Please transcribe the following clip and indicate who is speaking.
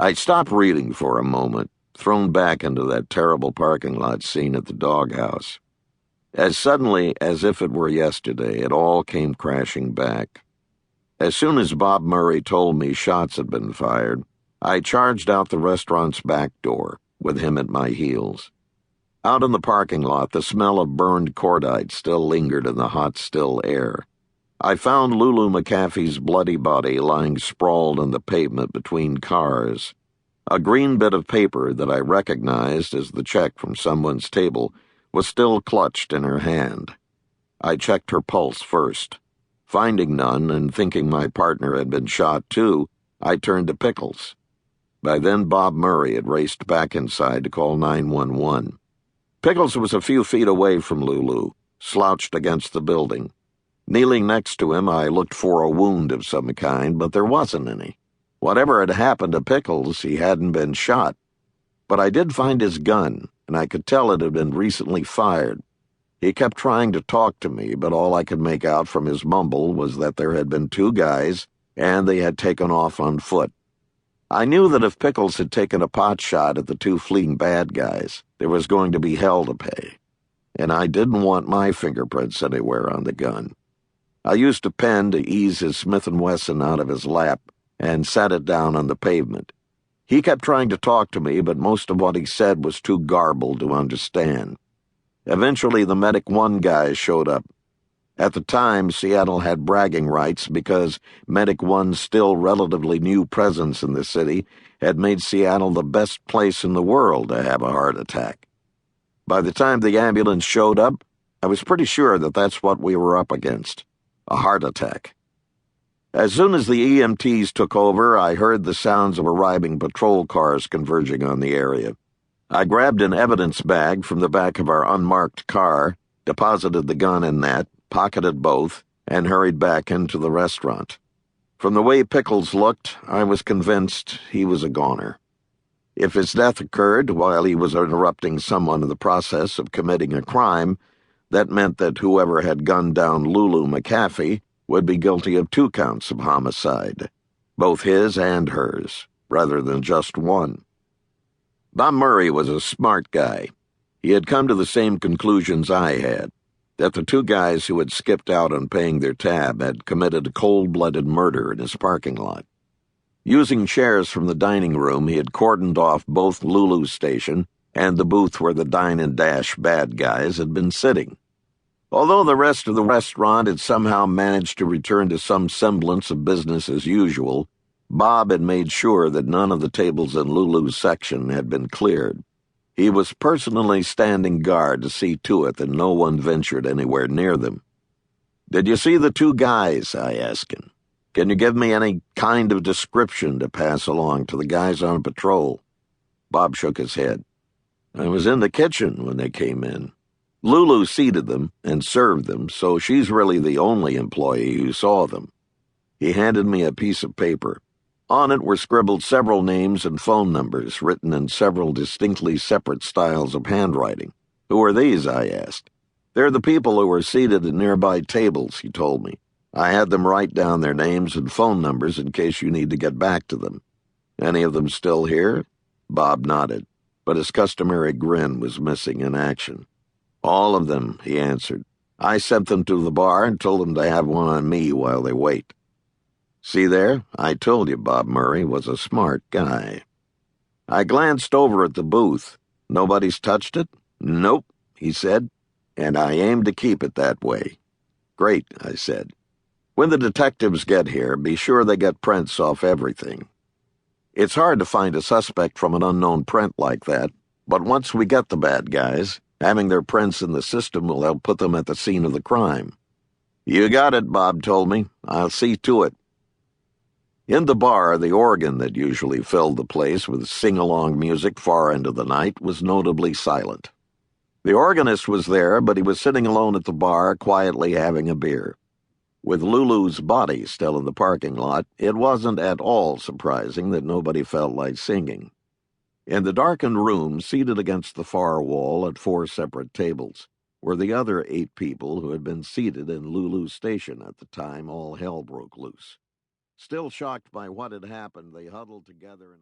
Speaker 1: I stopped reading for a moment, thrown back into that terrible parking lot scene at the Doghouse. As suddenly as if it were yesterday, it all came crashing back. As soon as Bob Murray told me shots had been fired, I charged out the restaurant's back door, with him at my heels. Out in the parking lot, the smell of burned cordite still lingered in the hot, still air. I found Lulu McAfee's bloody body lying sprawled on the pavement between cars. A green bit of paper that I recognized as the check from someone's table was still clutched in her hand. I checked her pulse first. Finding none and thinking my partner had been shot too, I turned to Pickles. By then, Bob Murray had raced back inside to call 911. Pickles was a few feet away from Lulu, slouched against the building. Kneeling next to him, I looked for a wound of some kind, but there wasn't any. Whatever had happened to Pickles, he hadn't been shot. But I did find his gun, and I could tell it had been recently fired. He kept trying to talk to me, but all I could make out from his mumble was that there had been two guys, and they had taken off on foot. I knew that if Pickles had taken a pot shot at the two fleeing bad guys, there was going to be hell to pay. And I didn't want my fingerprints anywhere on the gun. I used a pen to ease his Smith & Wesson out of his lap and sat it down on the pavement. He kept trying to talk to me, but most of what he said was too garbled to understand. Eventually, the Medic 1 guys showed up. At the time, Seattle had bragging rights because Medic 1's still relatively new presence in the city had made Seattle the best place in the world to have a heart attack. By the time the ambulance showed up, I was pretty sure that that's what we were up against. A heart attack. As soon as the EMTs took over, I heard the sounds of arriving patrol cars converging on the area. I grabbed an evidence bag from the back of our unmarked car, deposited the gun in that, pocketed both, and hurried back into the restaurant. From the way Pickles looked, I was convinced he was a goner. If his death occurred while he was interrupting someone in the process of committing a crime, that meant that whoever had gunned down Lulu McAfee would be guilty of 2 counts of homicide, both his and hers, rather than just one. Bob Murray was a smart guy. He had come to the same conclusions I had, that the 2 guys who had skipped out on paying their tab had committed a cold-blooded murder in his parking lot. Using chairs from the dining room, he had cordoned off both Lulu's station and the booth where the Dine and Dash bad guys had been sitting. Although the rest of the restaurant had somehow managed to return to some semblance of business as usual, Bob had made sure that none of the tables in Lulu's section had been cleared. He was personally standing guard to see to it that no one ventured anywhere near them. "Did you see the 2 guys?" I asked him. "Can you give me any kind of description to pass along to the guys on patrol?" Bob shook his head. "I was in the kitchen when they came in. Lulu seated them and served them, so she's really the only employee who saw them." He handed me a piece of paper. On it were scribbled several names and phone numbers written in several distinctly separate styles of handwriting. "Who are these?" I asked. "They're the people who were seated at nearby tables," he told me. "I had them write down their names and phone numbers in case you need to get back to them." "Any of them still here?" Bob nodded, but his customary grin was missing in action. "All of them," he answered. "I sent them to the bar and told them to have one on me while they wait." See there? I told you Bob Murray was a smart guy. I glanced over at the booth. "Nobody's touched it?" "Nope," he said, "and I aim to keep it that way." "Great," I said. "When the detectives get here, be sure they get prints off everything. It's hard to find a suspect from an unknown print like that, but once we get the bad guys, having their prints in the system will help put them at the scene of the crime." "You got it," Bob told me. "I'll see to it." In the bar, the organ that usually filled the place with sing-along music far into the night was notably silent. The organist was there, but he was sitting alone at the bar, quietly having a beer. With Lulu's body still in the parking lot, it wasn't at all surprising that nobody felt like singing. In the darkened room, seated against the far wall at 4 separate tables, were the other 8 people who had been seated in Lulu's station at the time all hell broke loose. Still shocked by what had happened, they huddled together in a